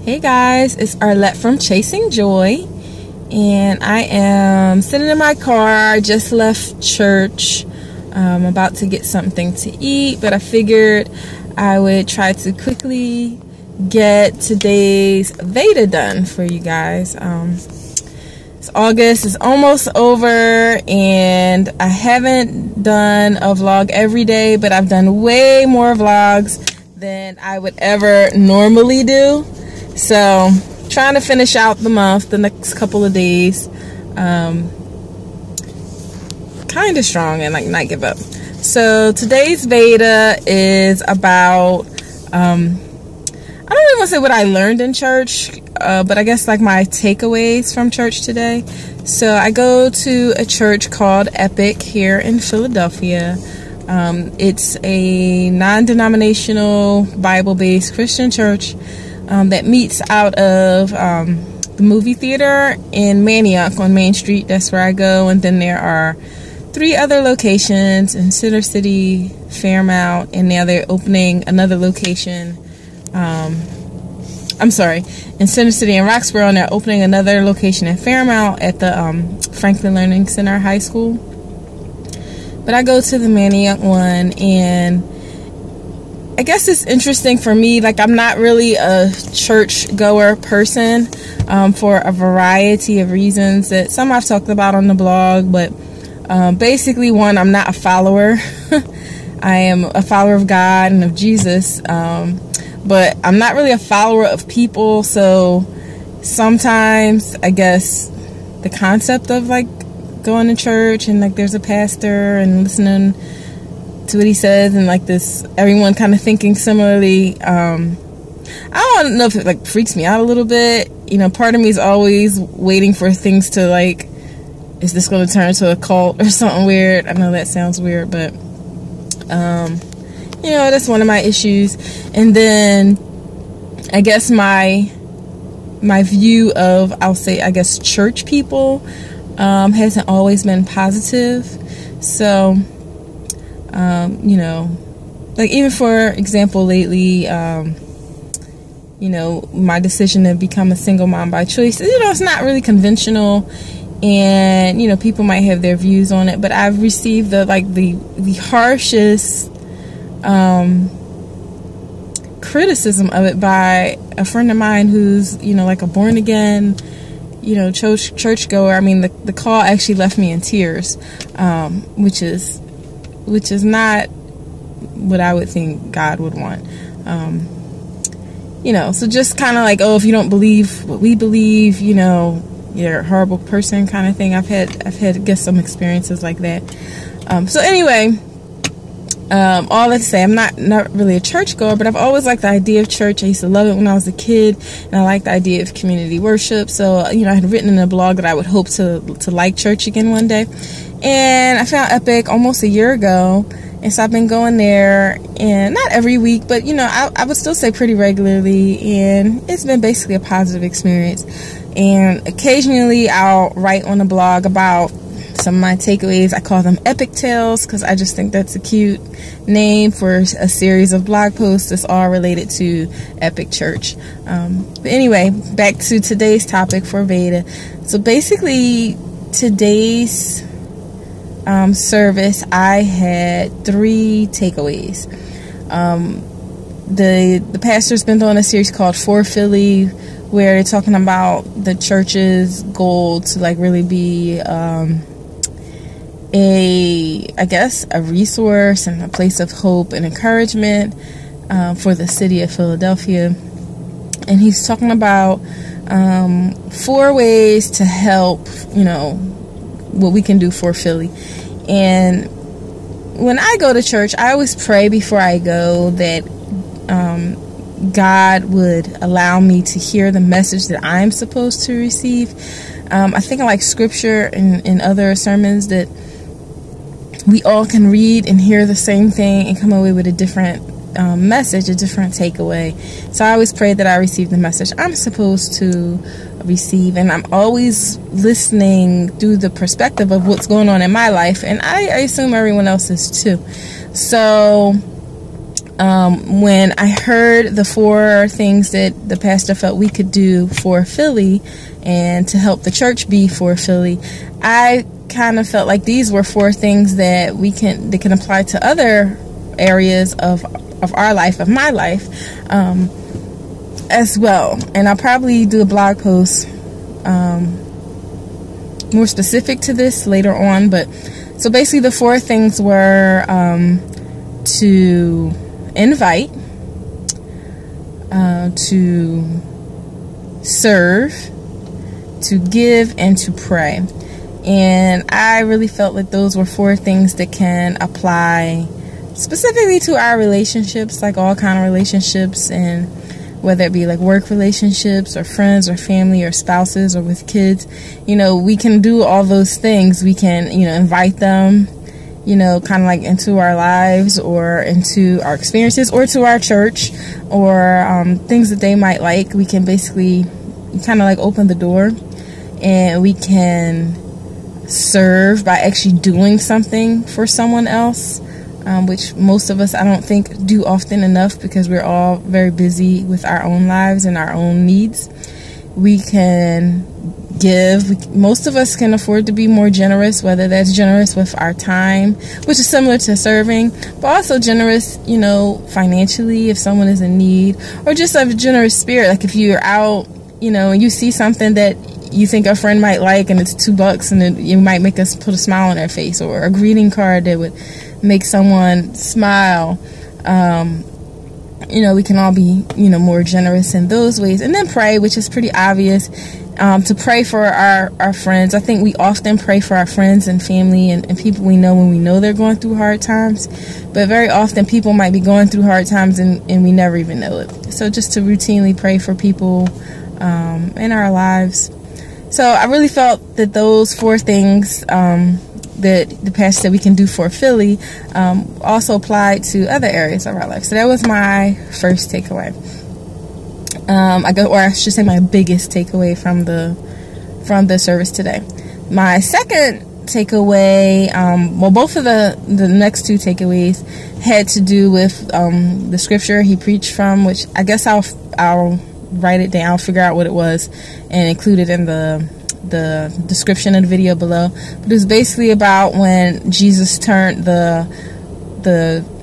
Hey guys, it's Arlette from Chasing Joy, and I am sitting in my car. I just left church. I'm about to get something to eat, but I figured I would try to quickly get today's VEDA done for you guys. It's August, it's almost over, and I haven't done a vlog every day, but I've done way more vlogs than I would ever normally do. So, trying to finish out the month, the next couple of days. Kind of strong and not give up. So, today's VEDA is about, I don't really want to say what I learned in church, but I guess my takeaways from church today. So, I go to a church called Epic here in Philadelphia. It's a non-denominational, Bible-based Christian church that meets out of the movie theater in Mathew on Main Street. That's where I go. And then there are 3 other locations in Center City, Fairmount, and now they're opening another location. In Center City and Roxborough, and they're opening another location in Fairmount at the Franklin Learning Center High School. But I go to the Mathew one, and I guess it's interesting for me. I'm not really a church goer person for a variety of reasons that some I've talked about on the blog. But basically, one, I'm not a follower. I am a follower of God and of Jesus, but I'm not really a follower of people. So sometimes I guess the concept of going to church and there's a pastor and listening to what he says and this everyone kind of thinking similarly, I don't know if it freaks me out a little bit. Part of me is always waiting for things to is this going to turn into a cult or something weird? I know that sounds weird, but that's one of my issues. And then I guess my view of, church people hasn't always been positive. So even for example, lately, my decision to become a single mom by choice, it's not really conventional, and, people might have their views on it, but I've received the harshest, criticism of it by a friend of mine who's, a born again, church goer. I mean, the call actually left me in tears, which is not what I would think God would want. So just kind of if you don't believe what we believe, you're a horrible person kind of thing. I've had I guess some experiences like that. So anyway, all that to say, I'm not really a church goer, but I've always liked the idea of church. I used to love it when I was a kid, and I liked the idea of community worship. So, I had written in a blog that I would hope to like church again one day. And I found Epic almost a year ago, and so I've been going there, and not every week, but I would still say pretty regularly, and it's been basically a positive experience. And occasionally I'll write on the blog about some of my takeaways. I call them Epic Tales because I just think that's a cute name for a series of blog posts that's all related to Epic Church. But anyway, back to today's topic for VEDA. So basically, today's service, I had 3 takeaways. The pastor's been doing a series called For Philly, where they're talking about the church's goal to really be a resource and a place of hope and encouragement for the city of Philadelphia. And he's talking about 4 ways to help, what we can do for Philly. And when I go to church, I always pray before I go that God would allow me to hear the message that I'm supposed to receive. I think I like scripture and other sermons that we all can read and hear the same thing and come away with a different message, a different takeaway. So I always pray that I receive the message I'm supposed to receive, and I'm always listening through the perspective of what's going on in my life, and I assume everyone else is too. So when I heard the 4 things that the pastor felt we could do for Philly and to help the church be for Philly, I kind of felt like these were 4 things that can apply to other areas of our life, of my life, as well. And I'll probably do a blog post more specific to this later on. But so basically the 4 things were to invite, to serve, to give, and to pray. And I really felt like those were 4 things that can apply specifically to our relationships, like all kind of relationships, and whether it be like work relationships or friends or family or spouses or with kids. We can do all those things. We can, invite them, kind of like into our lives or into our experiences or to our church or things that they might like. We can basically kind of like open the door, and we can serve by actually doing something for someone else, which most of us, I don't think, do often enough because we're all very busy with our own lives and our own needs. We can give. Most of us can afford to be more generous, whether that's generous with our time, which is similar to serving, but also generous, financially if someone is in need, or just a generous spirit. Like if you're out, and you see something that you think a friend might like and it's $2 and it might make us put a smile on their face, or a greeting card that would make someone smile. We can all be, more generous in those ways. And then pray, which is pretty obvious. To pray for our friends. I think we often pray for our friends and family and people we know when we know they're going through hard times. But very often people might be going through hard times and we never even know it. So just to routinely pray for people in our lives. So I really felt that those 4 things that the pastor said we can do for Philly also applied to other areas of our life. So that was my first takeaway. I should say my biggest takeaway from the service today. My second takeaway, both of the next 2 takeaways had to do with the scripture he preached from, which I guess I'll write it down, figure out what it was, and include it in the description of the video below. But it was basically about when Jesus turned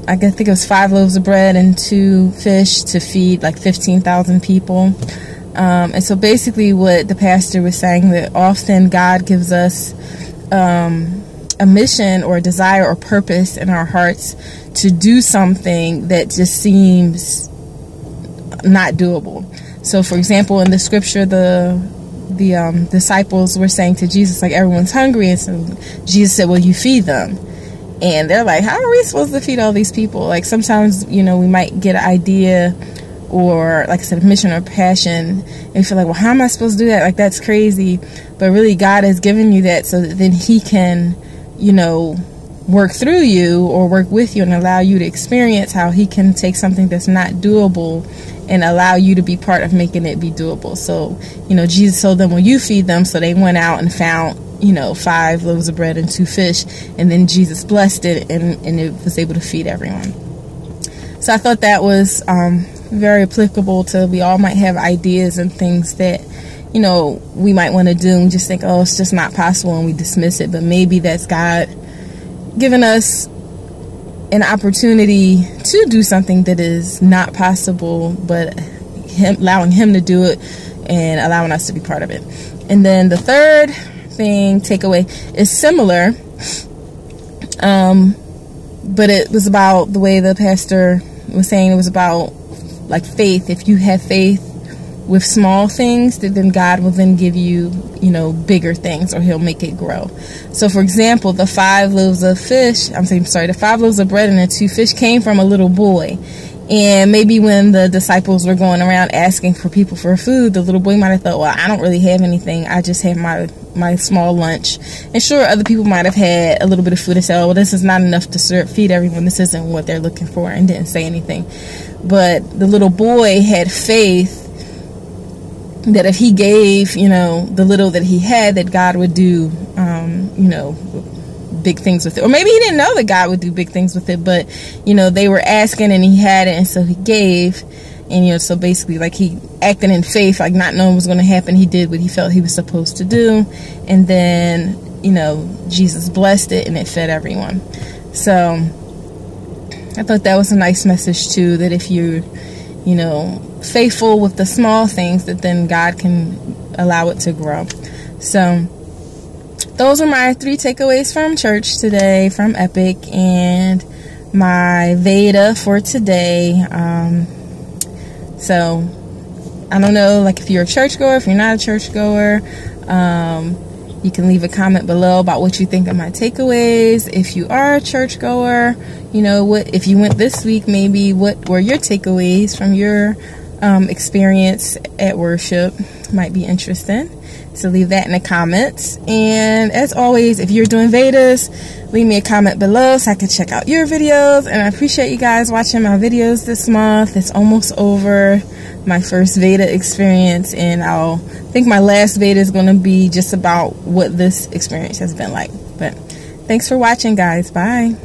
I think it was 5 loaves of bread and 2 fish to feed like 15,000 people. And so basically what the pastor was saying, that often God gives us a mission or a desire or purpose in our hearts to do something that just seems not doable. So for example, in the scripture, the disciples were saying to Jesus, like, everyone's hungry, and so Jesus said, well, you feed them. And they're like, how are we supposed to feed all these people? Like sometimes, we might get an idea or, like I said, a mission or passion, and you feel like, well, how am I supposed to do that? Like, that's crazy. But really, God has given you that so that then He can, work through you or work with you and allow you to experience how He can take something that's not doable and allow you to be part of making it be doable. So, Jesus told them, well, you feed them. So they went out and found 5 loaves of bread and 2 fish, and then Jesus blessed it, and it was able to feed everyone. So I thought that was very applicable to, we all might have ideas and things that we might want to do and just think, oh, it's just not possible, and we dismiss it. But maybe that's God giving us an opportunity to do something that is not possible, but allowing Him to do it and allowing us to be part of it. And then the third takeaway is similar, but it was about the way the pastor was saying, it was about like faith. If you have faith with small things, then God will then give you, bigger things, or He'll make it grow. So for example, the 5 loaves of bread and the 2 fish came from a little boy. And maybe when the disciples were going around asking for people for food, the little boy might have thought, well, I don't really have anything. I just have my small lunch. And sure, other people might have had a little bit of food and said, oh, well, this is not enough to feed everyone. This isn't what they're looking for, and didn't say anything. But the little boy had faith that if he gave, the little that he had, that God would do, big things with it. Or maybe he didn't know that God would do big things with it, but, you know, they were asking and he had it, and so he gave. And, you know, so basically, like, he acted in faith, like, not knowing what was going to happen. He did what he felt he was supposed to do. And then, you know, Jesus blessed it, and it fed everyone. So I thought that was a nice message, too, that if you're, you know, faithful with the small things, that then God can allow it to grow. So those are my 3 takeaways from church today, from Epic, and my VEDA for today. So I don't know, like, if you're a churchgoer, if you're not a churchgoer, you can leave a comment below about what you think of my takeaways. If you are a churchgoer, you know, what if you went this week, maybe what were your takeaways from your experience at worship? Might be interesting. So leave that in the comments. And as always, if you're doing VEDAs, leave me a comment below so I can check out your videos. And I appreciate you guys watching my videos this month. It's almost over, my first VEDA experience, and I think my last VEDA is going to be just about what this experience has been like. But thanks for watching, guys. Bye.